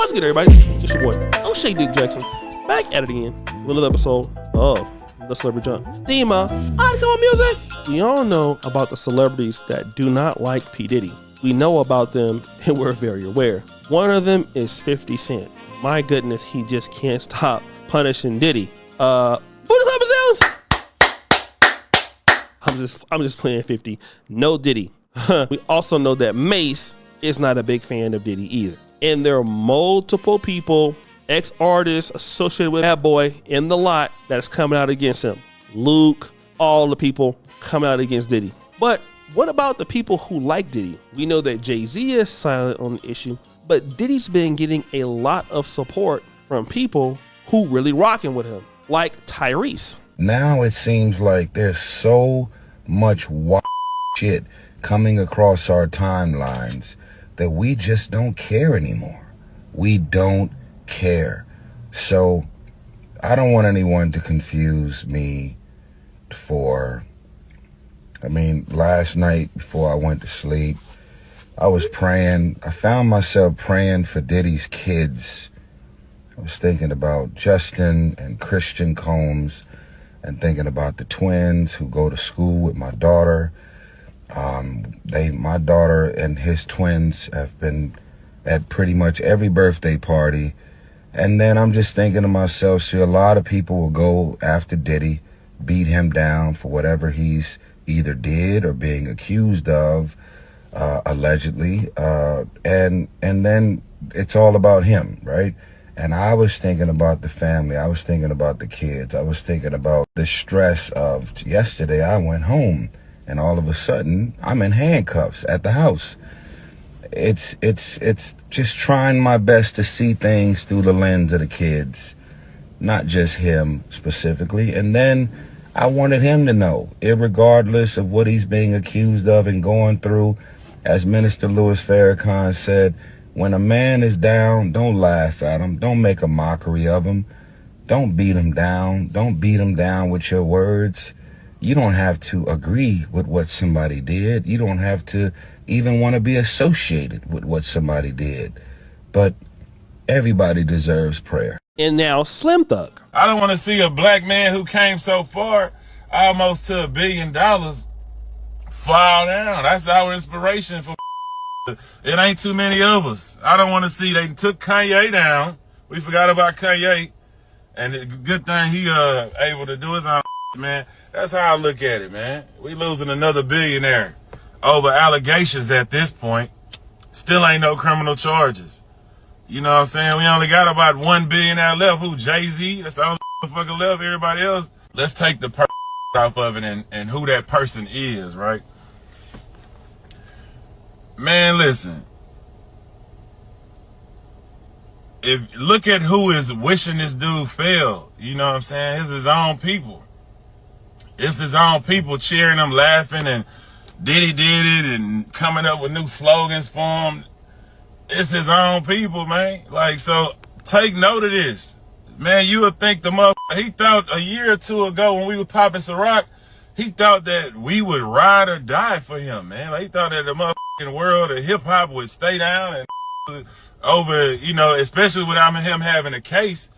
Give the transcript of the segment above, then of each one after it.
What's good, everybody? It's your boy, O'Shea Dick Jackson, back at it again with another episode of The Celebrity Jump. Dima, on music. We all know about the celebrities that do not like P. Diddy. We know about them and we're very aware. One of them is 50 Cent. My goodness, he just can't stop punishing Diddy. What the sounds? I'm just playing 50. No Diddy. We also know that Mace is not a big fan of Diddy either. And there are multiple people, ex-artists associated with that boy in the lot that is coming out against him. Luke, all the people coming out against Diddy. But what about the people who like Diddy? We know that Jay-Z is silent on the issue, but Diddy's been getting a lot of support from people who really rocking with him, like Tyrese. Now it seems like there's so much shit coming across our timelines that we just don't care anymore. We don't care. So I don't want anyone to confuse me last night before I went to sleep, I was praying. I found myself praying for Diddy's kids. I was thinking about Justin and Christian Combs and thinking about the twins who go to school with my daughter. My daughter and his twins have been at pretty much every birthday party. And then I'm just thinking to myself, see, a lot of people will go after Diddy, beat him down for whatever he's either did or being accused of, allegedly. And then it's all about him, right? And I was thinking about the family. I was thinking about the kids. I was thinking about the stress of yesterday. I went home and all of a sudden I'm in handcuffs at the house. It's just trying my best to see things through the lens of the kids, not just him specifically. And then I wanted him to know, irregardless of what he's being accused of and going through, as Minister Louis Farrakhan said, when a man is down, don't laugh at him. Don't make a mockery of him. Don't beat him down. Don't beat him down with your words. You don't have to agree with what somebody did. You don't have to even want to be associated with what somebody did. But everybody deserves prayer. And now Slim Thug. I don't want to see a black man who came so far, almost to $1 billion, fall down. That's our inspiration for it ain't too many of us. I don't want to see they took Kanye down. We forgot about Kanye. And the good thing he able to do his own man. That's how I look at it, man. We losing another billionaire over allegations at this point. Still ain't no criminal charges. You know what I'm saying? We only got about 1 billionaire left. Who? Jay-Z? That's the only motherfucker left. Everybody else. Let's take the person off of it and who that person is, right? Man, listen. Look at who is wishing this dude fail. You know what I'm saying? It's his own people. It's his own people cheering him, laughing, and Diddy did it and coming up with new slogans for him. It's his own people, man. Like, so take note of this. Man, you would think the motherfucker, he thought a year or two ago when we were popping Ciroc, he thought that we would ride or die for him, man. Like, he thought that the motherfucking world of hip hop would stay down and over, you know, especially without him having a case.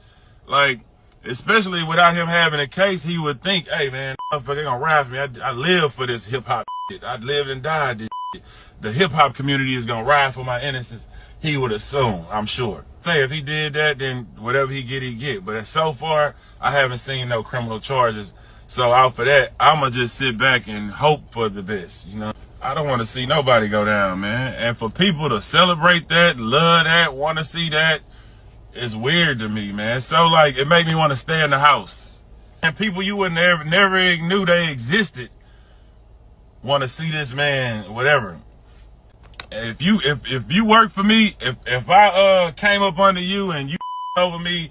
Like, especially without him having a case, he would think, hey, man, motherfucker, they gonna ride for me. I live for this hip hop shit. I lived and died this shit. The hip hop community is gonna ride for my innocence. He would assume, I'm sure. Say if he did that, then whatever he get. But so far, I haven't seen no criminal charges. So out for that, I'ma just sit back and hope for the best, you know? I don't want to see nobody go down, man. And for people to celebrate that, love that, want to see that, it's weird to me, man. So, like, it made me want to stay in the house. And people you would never knew they existed want to see this man, whatever. If you work for me, if I came up under you and you over me,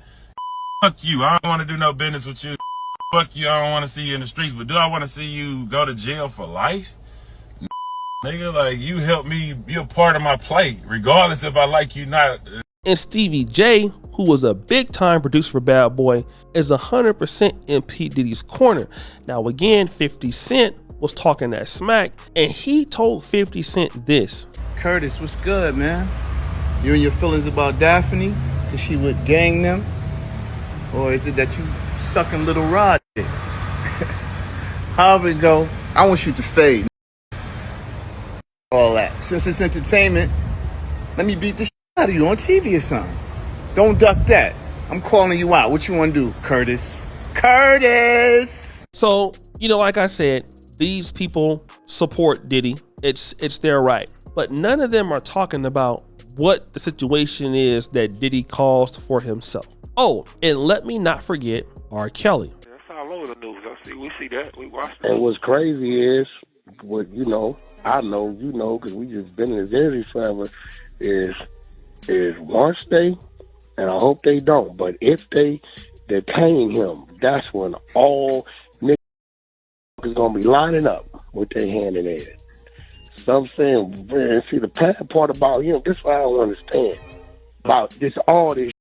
fuck you. I don't want to do no business with you. Fuck you. I don't want to see you in the streets. But do I want to see you go to jail for life? Nigga, like, you help me, you're part of my play, regardless if I like you not. And Stevie J, who was a big time producer for Bad Boy, is 100% in P. Diddy's corner. Now again, 50 Cent was talking that smack, and he told 50 Cent this. Curtis, what's good, man? You and your feelings about Daphne, because she would gang them? Or is it that you sucking little Rod? However it go, I want you to fade. All that. Since it's entertainment, let me beat the shit out of you on TV or something. Don't duck that. I'm calling you out. What you want to do, Curtis? Curtis! So, like I said, these people support Diddy. It's their right. But none of them are talking about what the situation is that Diddy caused for himself. Oh, and let me not forget R. Kelly. That's all over the news. We see that. We watch that. And what's crazy is, I know, because we just been in this area forever, is once they, and I hope they don't, but if they detain him, that's when all niggas is going to be lining up with their hand in there. So I'm saying, man, see, the bad part about him, this is what I don't understand about this, all this.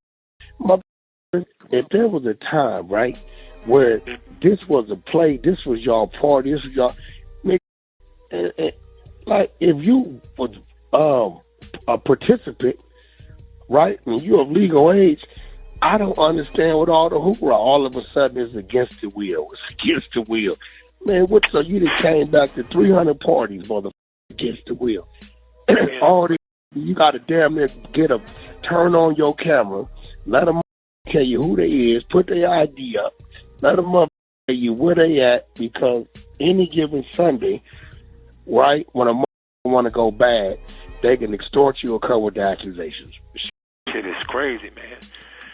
If there was a time, right, where this was a play, this was y'all party, this was y'all, like, if you was a participant, right, and you're of legal age, I don't understand what all the hoorah all of a sudden is against the wheel. It's against the wheel. Man, so you just came back to 300 parties, motherfucker, against the wheel. All this, you got to damn near turn on your camera, let them tell you who they is, put their ID up, let them tell you where they at, because any given Sunday, right, when a want to go bad, they can extort you or come with the accusations. Shit is crazy, man.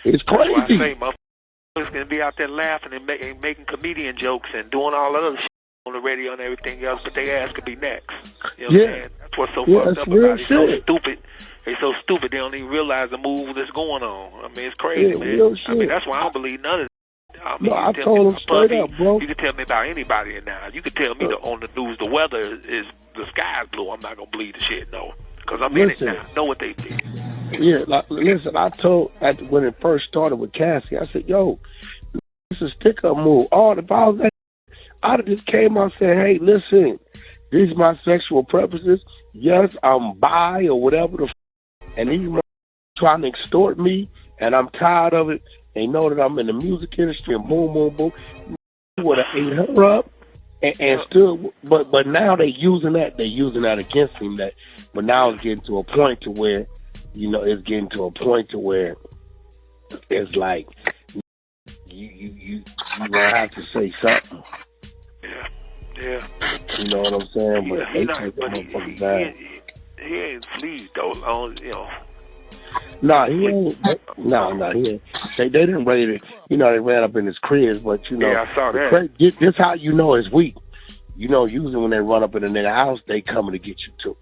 It's crazy. That's why I say motherfuckers gonna be out there laughing and making comedian jokes and doing all that other shit on the radio and everything else, but their ass could be next. You know what I'm saying? That's what's so fucked up about it. So stupid. They're so stupid they don't even realize the move that's going on. I mean, it's crazy, man. I mean, that's why I don't believe none of it. I mean, I told him straight up, bro. You can tell me about anybody now. You can tell me on the news the weather is the sky's blue. I'm not gonna believe the shit, no, because I'm in it now. Know what they did. Yeah, listen. I told when it first started with Cassie, I said, "Yo, this is a stick-up move." If I was that, I'd have just came out and said, "Hey, listen, these are my sexual preferences. Yes, I'm bi or whatever and he's trying to extort me, and I'm tired of it. They know that I'm in the music industry, and boom, boom, boom. Would have ate her up and still, but now they're using that against him. But now it's getting to a point to where, it's like you gonna have to say something. Yeah. You know what I'm saying? But he ain't fleed though. Nah, he ain't. He ain't. They didn't raid it. They ran up in his crib, but Yeah, I saw that. This how you know it's weak. Usually when they run up in a nigga house, they coming to get you too.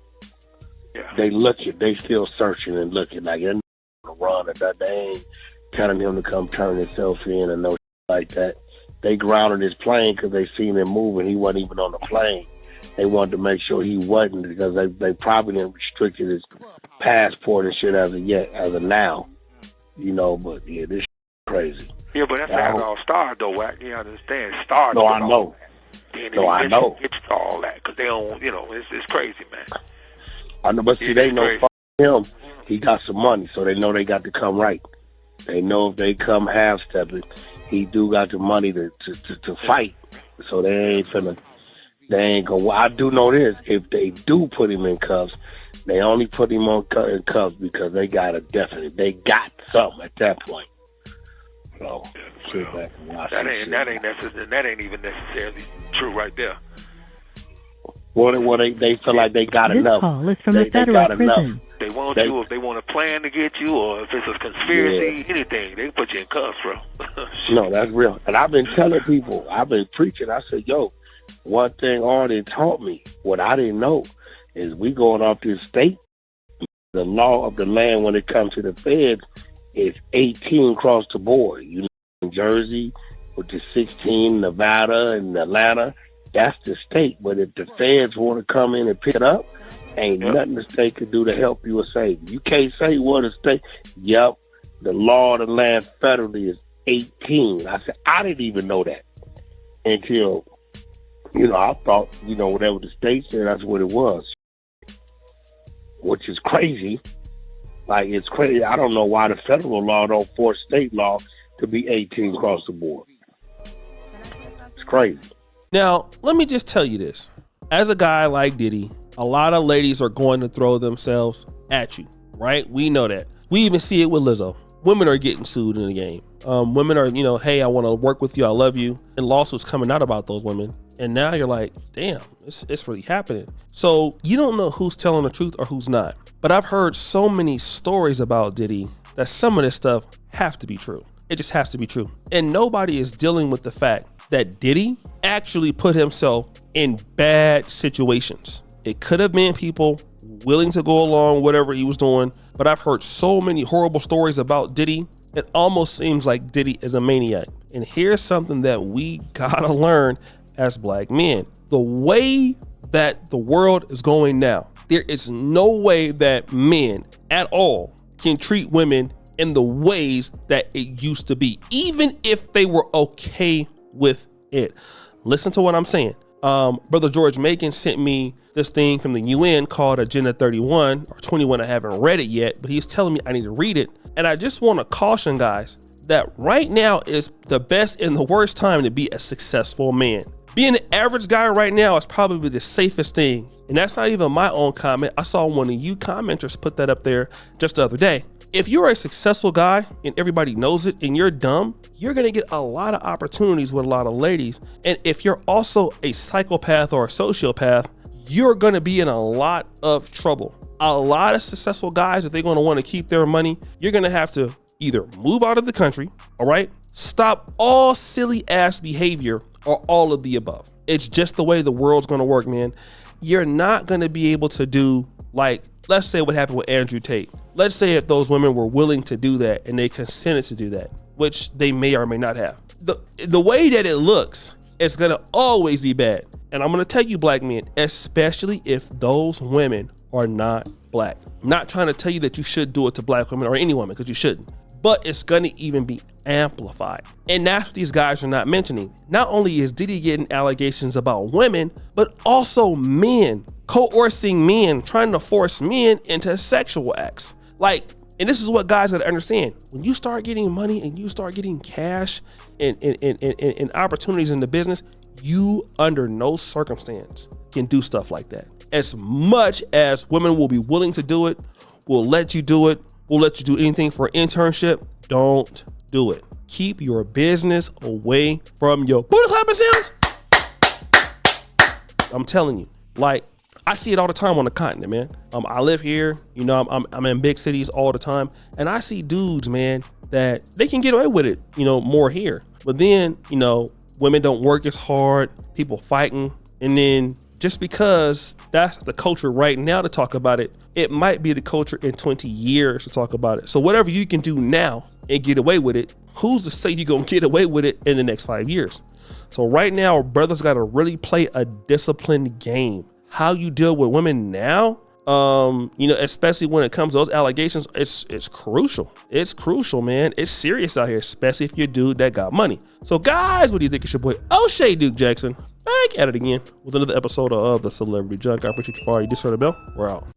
Yeah. They looking. They still searching and looking. Like they're not gonna run or that. They ain't telling him to come turn himself in and no shit like that. They grounded his plane because they seen him moving. He wasn't even on the plane. They wanted to make sure he wasn't because they probably didn't restricted his passport and shit as of now. But yeah, this shit crazy. Yeah, but that's not all stars though, Wack. You understand? Stars. No, I know. No, I know. It's all that because they don't. It's crazy, man. I know, but see, they know fuck him. He got some money, so they know they got to come right. They know if they come half-stepping, he do got the money to fight. So they ain't gonna. I do know this. If they do put him in cuffs, they only put him in cuffs because they got something at that point. So sit back and watch. That ain't even necessarily true right there. Well, they feel like they got enough. This call is from a federal prison. They want you if they want to plan to get you, or if it's a conspiracy, anything, they put you in cuffs, bro. No, that's real. And I've been telling people, I've been preaching. I said, yo, one thing already taught me, what I didn't know, is we going off this state. The law of the land when it comes to the feds is 18 across the board. In Jersey, with the 16, Nevada and Atlanta, that's the state. But if the feds want to come in and pick it up, ain't nothing the state can do to help you or save you. You can't say what a state. Yep, the law of the land federally is 18. I said, I didn't even know that until, I thought, whatever the state said, that's what it was. Which is crazy, Like, it's crazy. I don't know why the federal law don't force state law to be 18 across the board. It's crazy. Now, let me just tell you this. As a guy like Diddy, a lot of ladies are going to throw themselves at you, right? We know that. We even see it with Lizzo. Women are getting sued in the game. Women are, hey, I want to work with you. I love you. And lawsuits coming out about those women. And now you're like, damn, it's really happening. So you don't know who's telling the truth or who's not. But I've heard so many stories about Diddy that some of this stuff have to be true. It just has to be true. And nobody is dealing with the fact that Diddy actually put himself in bad situations. It could have been people willing to go along whatever he was doing, but I've heard so many horrible stories about Diddy. It almost seems like Diddy is a maniac. And here's something that we gotta learn as black men. The way that the world is going now, there is no way that men at all can treat women in the ways that it used to be, even if they were okay with it. Listen to what I'm saying. Brother George Macon sent me this thing from the UN called Agenda 31 or 21. I haven't read it yet, but he's telling me I need to read it. And I just want to caution guys that right now is the best and the worst time to be a successful man. Being an average guy right now is probably the safest thing. And that's not even my own comment. I saw one of you commenters put that up there just the other day. If you're a successful guy and everybody knows it and you're dumb, you're going to get a lot of opportunities with a lot of ladies. And if you're also a psychopath or a sociopath, you're going to be in a lot of trouble. A lot of successful guys, if they're going to want to keep their money, you're going to have to either move out of the country, all right? Stop all silly ass behavior or all of the above. It's just the way the world's going to work, man. You're not going to be able to do, like, let's say what happened with Andrew Tate. Let's say if those women were willing to do that and they consented to do that, which they may or may not have. The way that it looks, it's going to always be bad. And I'm going to tell you, black men, especially if those women are not black. I'm not trying to tell you that you should do it to black women or any woman, because you shouldn't. But it's going to even be amplified. And that's what these guys are not mentioning. Not only is Diddy getting allegations about women, but also men, coercing men, trying to force men into sexual acts. Like, and this is what guys got to understand. When you start getting money and you start getting cash and opportunities in the business, you under no circumstance can do stuff like that. As much as women will be willing to do it, will let you do it, will let you do anything for an internship, don't do it. Keep your business away from your booty clapping sounds. I'm telling you, like, I see it all the time on the continent, man. I live here, I'm in big cities all the time, and I see dudes, man, that they can get away with it, more here. But then, women don't work as hard, people fighting, and then just because that's the culture right now to talk about it, it might be the culture in 20 years to talk about it. So whatever you can do now and get away with it, who's to say you're gonna get away with it in the next 5 years? So right now, brothers gotta really play a disciplined game. How you deal with women now, especially when it comes to those allegations, it's crucial. It's crucial, man. It's serious out here, especially if you're a dude that got money. So guys, what do you think? It's your boy O'Shea Duke Jackson back at it again with another episode of the Celebrity Junk. I appreciate you for all you just heard the bell. We're out.